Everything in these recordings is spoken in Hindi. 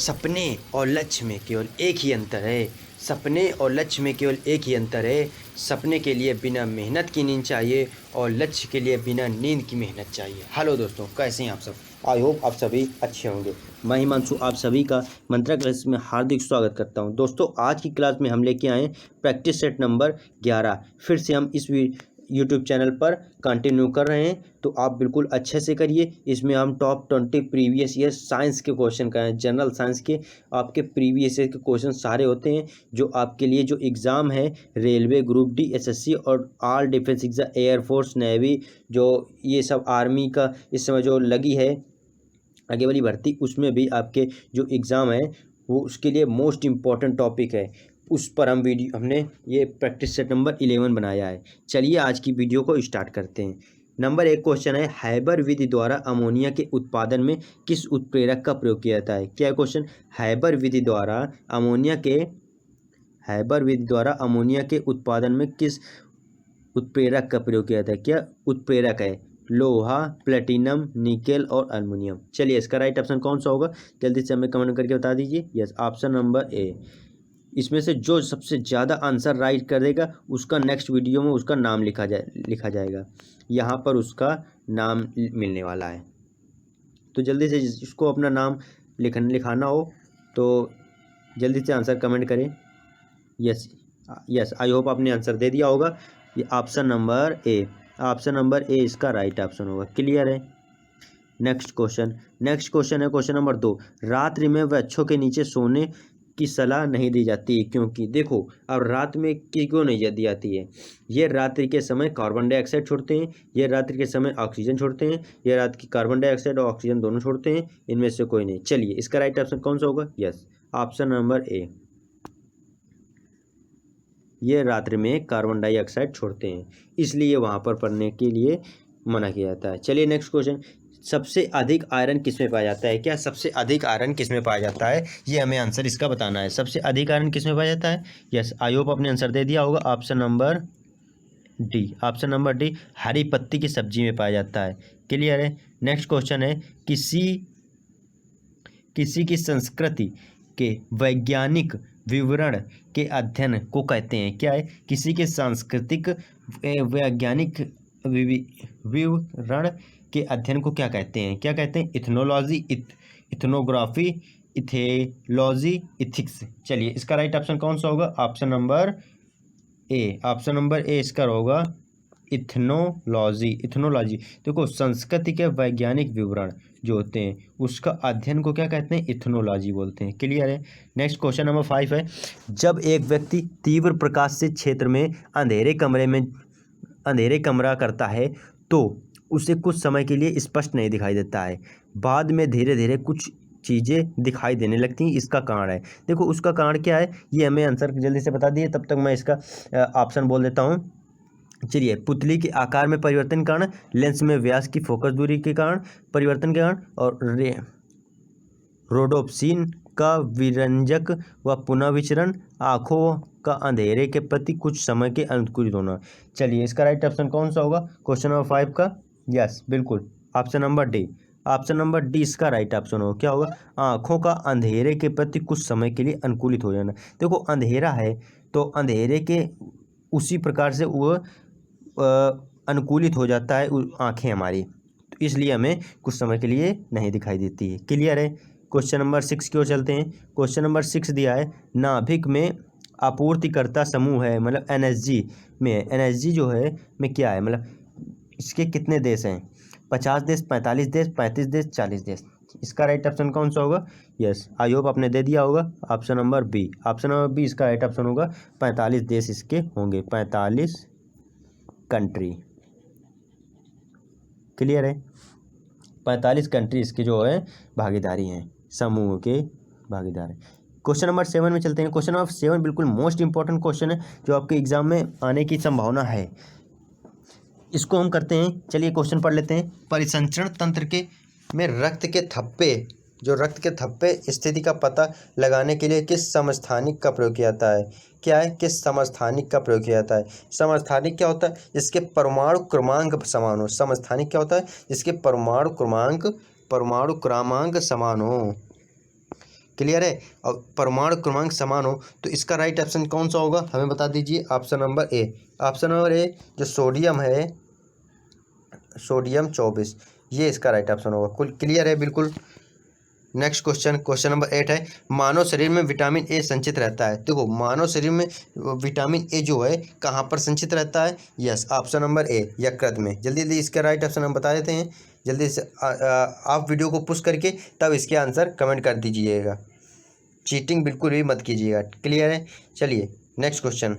सपने और लक्ष्य में केवल एक ही अंतर है। सपने और लक्ष्य में केवल एक ही अंतर है। सपने के लिए बिना मेहनत की नींद चाहिए और लक्ष्य के लिए बिना नींद की मेहनत चाहिए। हेलो दोस्तों, कैसे हैं आप सब? आई होप आप सभी अच्छे होंगे। मैं हिमांशु आप सभी का मंत्रा क्लास में हार्दिक स्वागत करता हूं। दोस्तों, आज की क्लास में हम लेके आए प्रैक्टिस सेट नंबर 11। फिर से हम इस यूट्यूब चैनल पर कंटिन्यू कर रहे हैं, तो आप बिल्कुल अच्छे से करिए। इसमें हम टॉप 20 प्रीवियस ईयर साइंस के क्वेश्चन का है, जनरल साइंस के आपके प्रीवियस ईयर के क्वेश्चन सारे होते हैं जो आपके लिए जो एग्ज़ाम है रेलवे, ग्रुप डी, एसएससी और all defence exam, air force, navy, जो ये सब आर्मी का इस समय जो लगी है आगे वाली भर्ती, उसमें भी आपके जो एग्ज़ाम है वो उसके लिए मोस्ट इम्पॉर्टेंट टॉपिक है। उस पर हमने ये प्रैक्टिस सेट नंबर 11 बनाया है। चलिए आज की वीडियो को स्टार्ट करते हैं। नंबर 1 क्वेश्चन है, हैबर विधि द्वारा अमोनिया के उत्पादन में किस उत्प्रेरक का प्रयोग किया जाता है? क्या क्वेश्चन? हैबर विधि द्वारा अमोनिया के उत्पादन में किस उत्प्रेरक का प्रयोग किया जाता है? क्या उत्प्रेरक है? लोहा, प्लेटिनम, निकेल और एल्युमिनियम। चलिए इसका राइट ऑप्शन कौन सा होगा, जल्दी से हमें कमेंट करके बता दीजिए। Yes, option number A. इसमें से जो सबसे ज़्यादा आंसर राइट कर देगा उसका नेक्स्ट वीडियो में उसका नाम लिखा जाएगा। यहाँ पर उसका नाम मिलने वाला है, तो जल्दी से जिसको अपना नाम लिखाना हो तो जल्दी से आंसर कमेंट करें। यस यस, आई होप आपने आंसर दे दिया होगा। ये ऑप्शन नंबर ए इसका राइट ऑप्शन होगा। क्लियर है? नेक्स्ट क्वेश्चन है क्वेश्चन नंबर 2। रात्रि में वृक्षों के नीचे सोने की सलाह नहीं दी जाती, क्योंकि देखो अब रात में क्यों नहीं दी जाती है? ये रात्रि के समय कार्बन डाइऑक्साइड छोड़ते हैं, ये रात्रि के समय ऑक्सीजन छोड़ते हैं, ये रात की कार्बन डाइऑक्साइड और ऑक्सीजन दोनों छोड़ते हैं, इनमें से कोई नहीं। चलिए इसका राइट ऑप्शन कौन सा होगा? Yes, option number A. ये रात्रि में कार्बन डाइऑक्साइड छोड़ते हैं, इसलिए वहाँ पर पढ़ने के लिए मना किया जाता है। चलिए नेक्स्ट क्वेश्चन, सबसे अधिक आयरन किस में पाया जाता है? क्या सबसे अधिक आयरन किस में पाया जाता है? ये हमें आंसर इसका बताना है। सबसे अधिक आयरन किस में पाया जाता है? यस, आई होप आपने आंसर दे दिया होगा। ऑप्शन नंबर डी, हरी पत्ती की सब्जी में पाया जाता है। क्लियर है? नेक्स्ट क्वेश्चन है, किसी की संस्कृति के वैज्ञानिक विवरण के अध्ययन को कहते हैं? क्या है? किसी के सांस्कृतिक वैज्ञानिक विवरण के अध्ययन को क्या कहते हैं? क्या कहते हैं? Ethnology, ethnography, ethology, ethics. चलिए इसका राइट ऑप्शन कौन सा होगा? ऑप्शन नंबर ए इसका होगा इथनोलॉजी। देखो, संस्कृति के वैज्ञानिक विवरण जो होते हैं उसका अध्ययन को क्या कहते हैं? इथनोलॉजी बोलते हैं। क्लियर है? नेक्स्ट क्वेश्चन नंबर 5 है, जब एक व्यक्ति तीव्र प्रकाश से क्षेत्र में अंधेरे कमरा करता है तो उसे कुछ समय के लिए स्पष्ट नहीं दिखाई देता है, बाद में धीरे धीरे कुछ चीज़ें दिखाई देने लगती हैं। इसका कारण है, देखो उसका कारण क्या है ये हमें आंसर जल्दी से बता दिए, तब तक मैं इसका ऑप्शन बोल देता हूँ। चलिए, पुतली के आकार में परिवर्तन के कारण, लेंस में व्यास की फोकस दूरी के कारण, परिवर्तन के कारण, और रोडोप्सिन का विरंजक व पुनः विचरण, आँखों का अंधेरे के प्रति कुछ समय के अनुकूलित होना। चलिए इसका राइट ऑप्शन कौन सा होगा क्वेश्चन नंबर 5 का? यस, बिल्कुल, ऑप्शन नंबर डी इसका राइट ऑप्शन होगा। क्या होगा? आँखों का अंधेरे के प्रति कुछ समय के लिए अनुकूलित हो जाना। देखो अंधेरा है तो अंधेरे के उसी प्रकार से वो अनुकूलित हो जाता है आँखें हमारी, तो इसलिए हमें कुछ समय के लिए नहीं दिखाई देती है। क्लियर है? क्वेश्चन नंबर 6 की ओर चलते हैं। क्वेश्चन नंबर 6 दिया है, नाभिक में आपूर्तिकर्ता समूह है, मतलब एनएसजी जो है में क्या है, मतलब इसके कितने देश हैं? 50 देश, 45 देश, 35 देश, 40 देश। इसका राइट ऑप्शन कौन सा होगा? यस, आई होप आपने दे दिया होगा। ऑप्शन नंबर बी इसका राइट ऑप्शन होगा। 45 देश इसके होंगे, 45 कंट्री। क्लियर है? 45 कंट्री इसके जो है भागीदारी हैं, समूह के भागीदार हैं। क्वेश्चन नंबर 7 में चलते हैं। क्वेश्चन नंबर 7 बिल्कुल मोस्ट इंपॉर्टेंट क्वेश्चन है जो आपके एग्जाम में आने की संभावना है। इसको हम करते हैं, चलिए क्वेश्चन पढ़ लेते हैं। परिसंचरण तंत्र में रक्त के थप्पे स्थिति का पता लगाने के लिए किस समस्थानिक का प्रयोग किया जाता है? क्या है? किस समस्थानिक का प्रयोग किया जाता है? समस्थानिक क्या होता है? इसके परमाणु क्रमांक समान हो। समस्थानिक क्या होता है? इसके परमाणु क्रमांक समान हो। क्लियर है। और परमाणु क्रमांक समान हो तो इसका राइट ऑप्शन कौन सा होगा, हमें बता दीजिए। Option number A. Option number A जो सोडियम है, सोडियम 24, ये इसका राइट ऑप्शन होगा। कुल क्लियर है बिल्कुल। नेक्स्ट क्वेश्चन, क्वेश्चन नंबर 8 है, मानव शरीर में विटामिन ए संचित रहता है। देखो मानव शरीर में विटामिन ए जो है कहाँ पर संचित रहता है। यस, ऑप्शन नंबर ए, यकृत में। जल्दी जल्दी इसका राइट ऑप्शन हम बता देते हैं। जल्दी से आप वीडियो को पुश करके तब इसके आंसर कमेंट कर दीजिएगा। चीटिंग बिल्कुल भी मत कीजिएगा। क्लियर है। चलिए नेक्स्ट क्वेश्चन,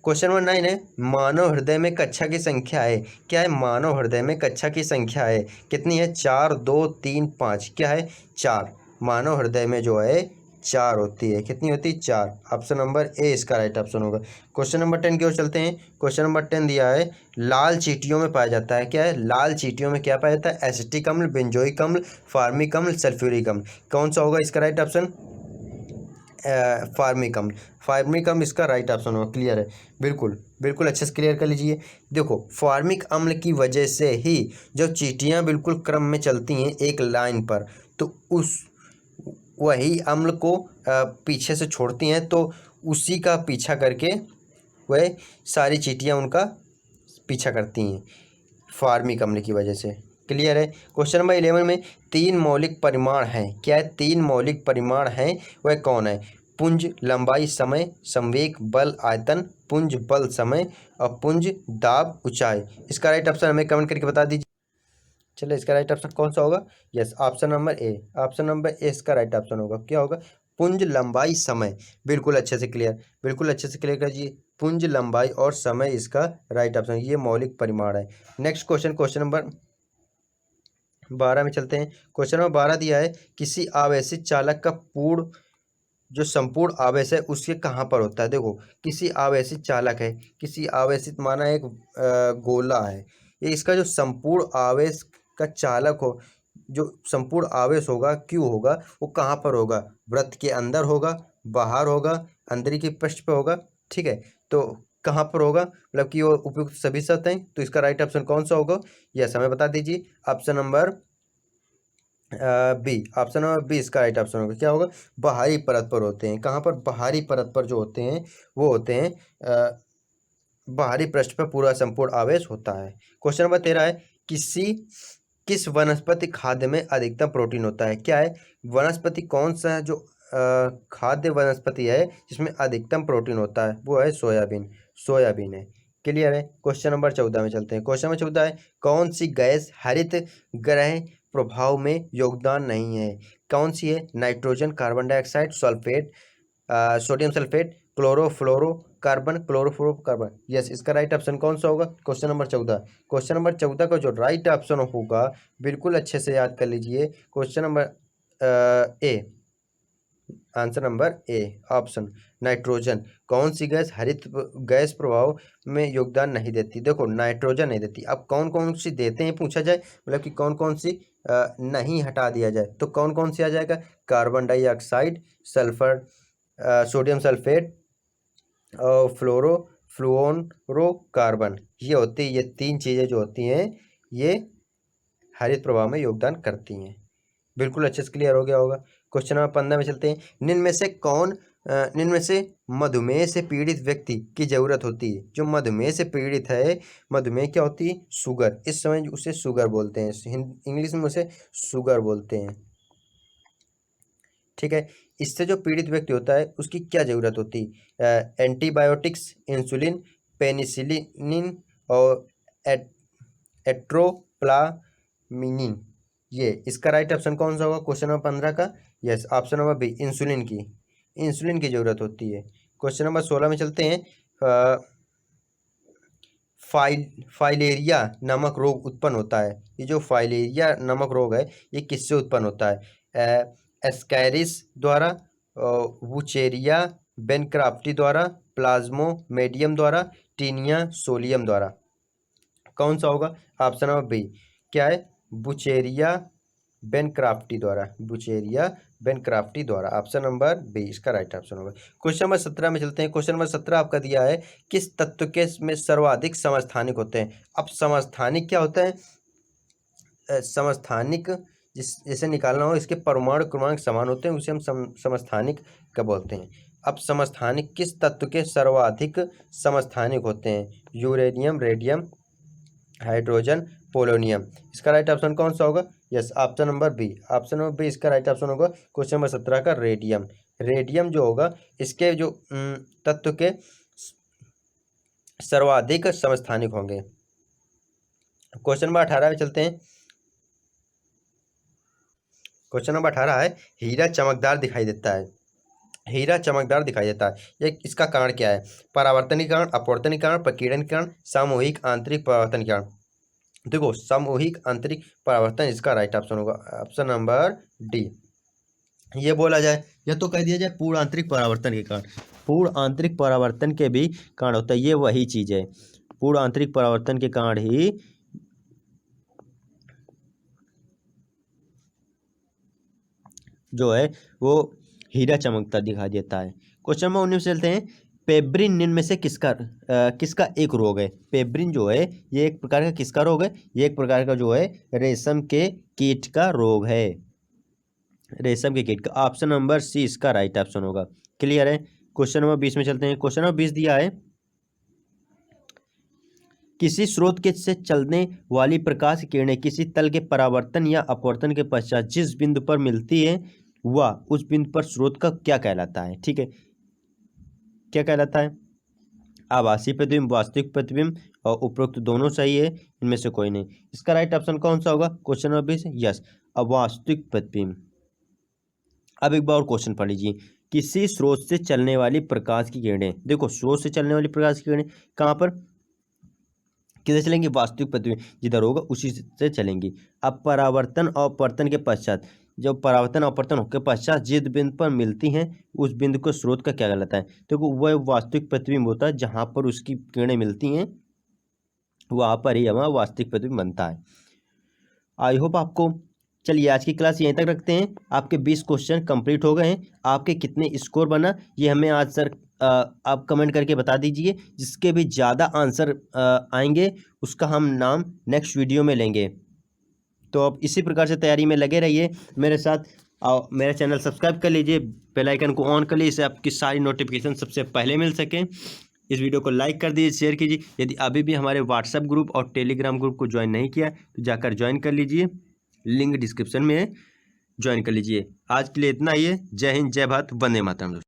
क्वेश्चन नंबर 9 है, मानव हृदय में कक्षा की संख्या है। क्या है, मानव हृदय में कक्षा की संख्या है कितनी है, 4, 2, 3, 5। क्या है, 4। मानव हृदय में जो है 4 होती है। कितनी होती है, 4। ऑप्शन नंबर ए इसका राइट ऑप्शन होगा। क्वेश्चन नंबर 10 की ओर चलते हैं। क्वेश्चन नंबर 10 दिया है, लाल चींटियों में पाया जाता है। क्या है, लाल चींटियों में क्या पाया जाता है, एसिटिक अम्ल, बेंजोइक अम्ल, फार्मिक अम्ल, सल्फ्यूरिक अम्ल। कौन सा होगा इसका राइट ऑप्शन, फार्मिक अम्ल। फार्मिक अम्ल इसका राइट ऑप्शन होगा। क्लियर है, बिल्कुल बिल्कुल अच्छे से क्लियर कर लीजिए। देखो फार्मिक अम्ल की वजह से ही जो चींटियाँ बिल्कुल क्रम में चलती हैं एक लाइन पर, तो उस वही अम्ल को पीछे से छोड़ती हैं, तो उसी का पीछा करके वह सारी चींटियाँ उनका पीछा करती हैं फार्मिक अम्ल की वजह से। क्लियर है। क्वेश्चन नंबर 11 में 3 मौलिक परिमाण हैं। क्या है, 3 मौलिक परिमाण हैं, वह कौन है, पुंज, लंबाई, समय, संवेग, बल, आयतन, पुंज, बल, समय और पुंज, दाब, ऊंचाई। इसका राइट ऑप्शन हमें कमेंट करके बता दीजिए। चलिए इसका राइट ऑप्शन कौन सा होगा, yes option number A. Option number A इसका राइट ऑप्शन होगा। क्या होगा, पुंज, लंबाई, समय। बिल्कुल अच्छे से क्लियर, बिल्कुल अच्छे से क्लियर कीजिए। पुंज, लंबाई और समय इसका राइट ऑप्शन, ये मौलिक परिमाण है। नेक्स्ट क्वेश्चन, क्वेश्चन नंबर 12 में चलते हैं। क्वेश्चन नंबर 12 दिया है, किसी आवेशित चालक का पूर्ण जो संपूर्ण आवेश है उसके कहाँ पर होता है। देखो किसी आवेशित चालक है, किसी आवेशित माना एक गोला है, ये इसका जो संपूर्ण आवेश का चालक हो, जो संपूर्ण आवेश होगा क्यों होगा, वो कहाँ पर होगा, वृत्त के अंदर होगा, बाहर होगा, अंदर की पृष्ठ पे होगा। ठीक है, तो कहाँ पर होगा, मतलब कि वो उपयुक्त सभी शर्त हैं, तो इसका राइट ऑप्शन कौन सा होगा, यस हमें बता दीजिए। Option number B. Option number B इसका राइट ऑप्शन होगा। क्या होगा, बाहरी परत पर होते हैं। कहाँ पर, बाहरी परत पर जो होते हैं वो होते हैं बाहरी पृष्ठ पर पूरा संपूर्ण आवेश होता है। क्वेश्चन नंबर 13 है, किस वनस्पति खाद्य में अधिकतम प्रोटीन होता है। क्या है, वनस्पति कौन सा है जो खाद्य वनस्पति है जिसमें अधिकतम प्रोटीन होता है, वो है सोयाबीन। सोयाबीन है। क्लियर है। क्वेश्चन नंबर 14 में चलते हैं। क्वेश्चन नंबर 14 है, कौन सी गैस हरित ग्रह प्रभाव में योगदान नहीं है। कौन सी है, nitrogen, carbon dioxide, sulphate, sodium sulphate, chlorofluoro carbon, chlorofluorocarbon. Yes इसका राइट ऑप्शन कौन सा होगा, क्वेश्चन नंबर 14। क्वेश्चन नंबर 14 का जो राइट ऑप्शन होगा, बिल्कुल अच्छे से याद कर लीजिए। Question number A, answer number A option nitrogen. कौन सी गैस हरित गैस प्रभाव में योगदान नहीं देती। देखो नाइट्रोजन नहीं देती, अब कौन कौन सी देते हैं पूछा जाए, मतलब कि कौन कौन सी नहीं हटा दिया जाए, तो कौन कौन सी आ जाएगा, carbon dioxide, sulphur, sodium sulphate और फ्लोरोकार्बन। ये होती है, ये 3 चीज़ें जो होती हैं ये हरित प्रभाव में योगदान करती हैं। बिल्कुल अच्छे से क्लियर हो गया होगा। क्वेश्चन नंबर 15 में चलते हैं। निम्न में से मधुमेह से पीड़ित व्यक्ति की जरूरत होती है। जो मधुमेह से पीड़ित है, मधुमेह क्या होती है, शुगर, इस समय उसे शुगर बोलते हैं, इंग्लिश में उसे शुगर बोलते हैं। ठीक है, इससे जो पीड़ित व्यक्ति होता है उसकी क्या जरूरत होती है, एंटीबायोटिक्स, इंसुलिन, पेनिसिलिन और एट्रोप्लामिनिन। ये इसका राइट ऑप्शन कौन सा होगा क्वेश्चन नंबर 15 का, yes option number B, insulin की, इंसुलिन की जरूरत होती है। क्वेश्चन नंबर 16 में चलते हैं। फाइलेरिया नामक रोग उत्पन्न होता है। ये जो फाइलेरिया नामक रोग है ये किससे उत्पन्न होता है, एस्कैरिस द्वारा, वुचेरिया बेनक्राफ्टी द्वारा, प्लाज्मोमेडियम द्वारा, टीनिया सोलियम द्वारा। कौन सा होगा, ऑप्शन नंबर बी। क्या है, बुचेरिया बेनक्राफ्टी द्वारा, बुचेरिया बेनक्राफ्टी द्वारा, ऑप्शन नंबर बी इसका राइट ऑप्शन होगा। क्वेश्चन नंबर 17 में चलते हैं। क्वेश्चन नंबर 17 आपका दिया है, किस तत्व के में सर्वाधिक समस्थानिक होते हैं। अब समस्थानिक क्या होता है, समस्थानिक जिस जैसे निकालना हो, इसके परमाणु क्रमांक समान होते हैं, उसे हम समस्थानिक का बोलते हैं। अब समस्थानिक किस तत्व के सर्वाधिक समस्थानिक होते हैं? Uranium, radium, hydrogen, polonium. इसका राइट ऑप्शन कौन सा होगा? Yes, option number B. Option number B इसका राइट ऑप्शन होगा क्वेश्चन नंबर 17 का, रेडियम। रेडियम जो होगा इसके जो तत्व के सर्वाधिक समस्थानिक होंगे। क्वेश्चन नंबर 18 में चलते हैं। क्वेश्चन नंबर 18 है, हीरा चमकदार दिखाई देता है। हीरा चमकदार दिखाई देता है, ये इसका कारण क्या है? परावर्तनीय कारण, अपवर्तनीय कारण, प्रकीर्णन कारण, सामूहिक आंतरिक परावर्तन कारण। देखो, सामूहिक आंतरिक परावर्तन इसका राइट ऑप्शन होगा, ऑप्शन नंबर डी। ये बोला जाए या तो कह दिया जाए पूर्ण आंतरिक परावर्तन के कारण। पूर्ण आंतरिक परावर्तन के भी कारण होता है, ये वही चीज है, पूर्ण आंतरिक परावर्तन के कारण ही जो है वो हीरा चमकता दिखाई देता है। क्वेश्चन नंबर 19 चलते हैं। पेब्रिन निम्न में से किसका एक रोग है? पेब्रिन जो है ये एक प्रकार का किसका रोग है? ये एक प्रकार का जो है रेशम के कीट का रोग है, रेशम के कीट का। ऑप्शन नंबर सी इसका राइट ऑप्शन होगा। क्लियर है? क्वेश्चन नंबर 20 में चलते हैं। क्वेश्चन नंबर 20 दिया है, किसी स्रोत के से चलने वाली प्रकाश की किरणें किसी तल के परावर्तन या अपवर्तन के पश्चात जिस बिंदु पर मिलती है वह उस बिंदु पर स्रोत का क्या कहलाता है? ठीक है, क्या कहलाता है? आभासी प्रतिबिंब, वास्तविक प्रतिबिंब और उपरोक्त दोनों सही है, इनमें से कोई नहीं। इसका राइट ऑप्शन कौन सा होगा? क्वेश्चन नंबर 20 यस, अवास्तविक प्रतिबिंब। अब एक बार और क्वेश्चन पढ़ लीजिए। किसी स्रोत से चलने वाली प्रकाश की किरणें, देखो स्रोत से चलने वाली प्रकाश की किरणें कहाँ पर किधर चलेंगी? वास्तविक प्रतिबिंब जिधर होगा उसी से चलेंगी। अब परावर्तन और अपवर्तन के पश्चात, जब परावर्तन और अपवर्तन के पश्चात जिस बिंदु पर मिलती हैं उस बिंदु को स्रोत का क्या कहलाता है? देखो वह वास्तविक प्रतिबिंब होता है, जहाँ पर उसकी किरणें मिलती हैं वहाँ पर ही हमारा वास्तविक प्रतिबिंब बनता है। आई होप आपको, चलिए आज की क्लास यहीं तक रखते हैं। आपके 20 क्वेश्चन कंप्लीट हो गए हैं। आपके कितने स्कोर बना ये हमें आज सर आप कमेंट करके बता दीजिए। जिसके भी ज़्यादा आंसर आएंगे उसका हम नाम नेक्स्ट वीडियो में लेंगे। तो आप इसी प्रकार से तैयारी में लगे रहिए मेरे साथ। मेरा चैनल सब्सक्राइब कर लीजिए, बेल आइकन को ऑन कर लीजिए, इससे आपकी सारी नोटिफिकेशन सबसे पहले मिल सकें। इस वीडियो को लाइक कर दीजिए, शेयर कीजिए। यदि अभी भी हमारे व्हाट्सएप ग्रुप और टेलीग्राम ग्रुप को ज्वाइन नहीं किया तो जाकर ज्वाइन कर लीजिए, लिंक डिस्क्रिप्शन में ज्वाइन कर लीजिए। आज के लिए इतना ही है। जय हिंद, जय भारत, वंदे मातरम।